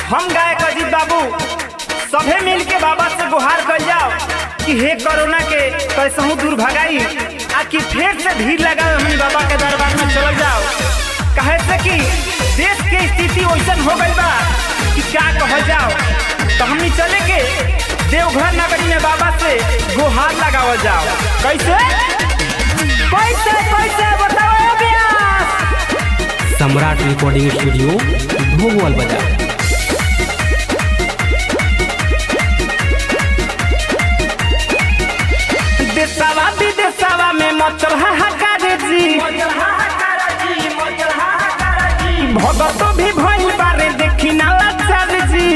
हम गायक अजीत बाबू सभे मिल के बाबा से गुहार कर जाओ कि हे कोरोना के कैसहू दूर भगाई आ कि फिर से भीड़ लगा हमनी बाबा के दरबार में चल जाओ। कहे से कि देश के स्थिति वैसन हो गई बा कि क्या कह जाओ, तो हमनी चले के देवघर नगरी में बाबा से गुहार लगाव जाओ। कैसे कैसे कैसे बताओ व्यास। सम्राट रिकॉर्डिंग स्टूडियो भोगवाल बाजार। देशवा विदेशवा में मचल हाहाकार जी, भगत भी भइल बारे देखी ना लाचार जी।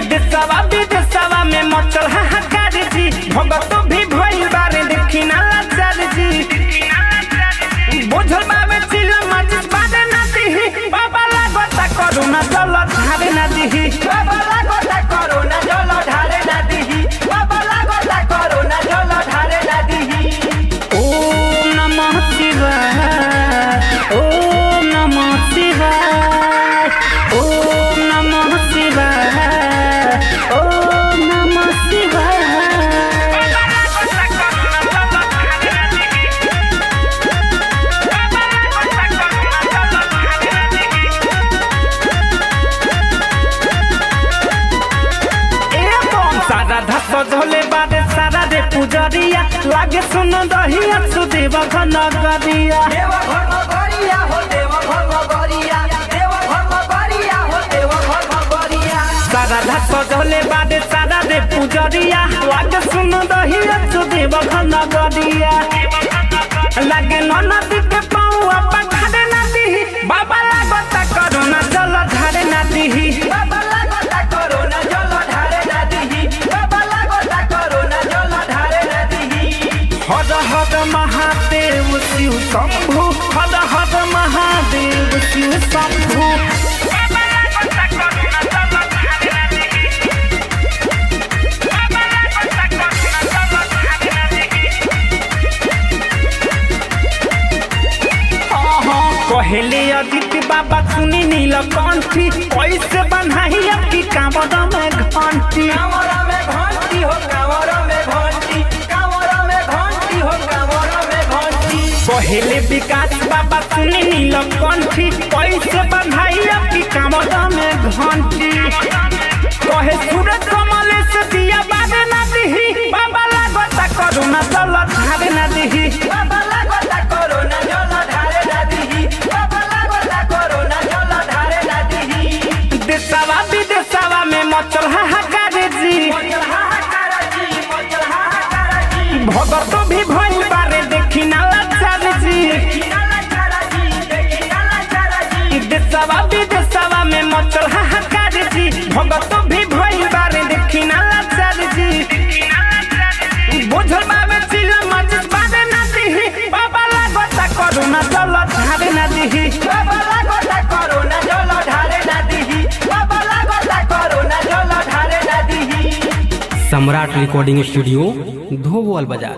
देशवा विदेशवा में मचल हाहाकार जी, भगत भी भइल बारे देखी ना लाचार जी। बुझल बाबे चिल मजिद बादे ना दिही, बाबा लागता करुणा जल ढारे ना दिही। बाबा लागता करुणा जल ढारे ना दिही। बाबा लागता करुणा जल ढारे ना दिही। ओम नमः शिवाय, ओम नमः शिवाय, ओम नमः शिवाय, ओम नमः शिवाय। सजले बारे सारा रे पुजरिया लागे सुन दहिया सुदेव घनगरिया। सारा सजले बारे सारा रे पुजरिया लागे सुन दहिया सुदेव घनगरिया। लागे नदी के पाऊआ पखारे ना दिही, बाबा लागता करुणा जल ढारे ना दिही। बाबा लागता करुणा जल ढारे ना दिही। हर हर महादेव शिव शंभु, हर हर महादेव शिव शंभु। कहले अदिति बाबा सुनी नीलकंठी, कैसे बनाई आपकी कांवर में घंटी। कांवर में घंटी हो, कांवर में घंटी, कांवर में घंटी हो, कांवर में घंटी। कहले विकास बाबा सुनी नीलकंठी, कैसे बनाई आपकी कांवर में घंटी। कहे सूरज कमल से दिया बादे ना दिही, बाबा लागता करुणा जल ढारे ना दिही। बाबा लागता करुणा जल ढारे ना दिही। बाबा लागता करुणा जल ढारे ना दिही। देशवा विदेशवा में मचल हाहाकार जी, भगत भी भइल बारे देखी ना लाचार जी। देशवा विदेशवा में मचल हाहाकार जी, भगत भी भइल बारे देखी ना लाचार जी। बुझल बाबे चिल मजिद बादे ना दिही, बाबा लागता करुणा जल ढारे ना दिही। बाबा लागता करुणा जल ढारे ना दिही। बाबा लागता करुणा जल ढारे ना दिही। सम्राट रिकॉर्डिंग स्टूडियो भोगवाल बाजार।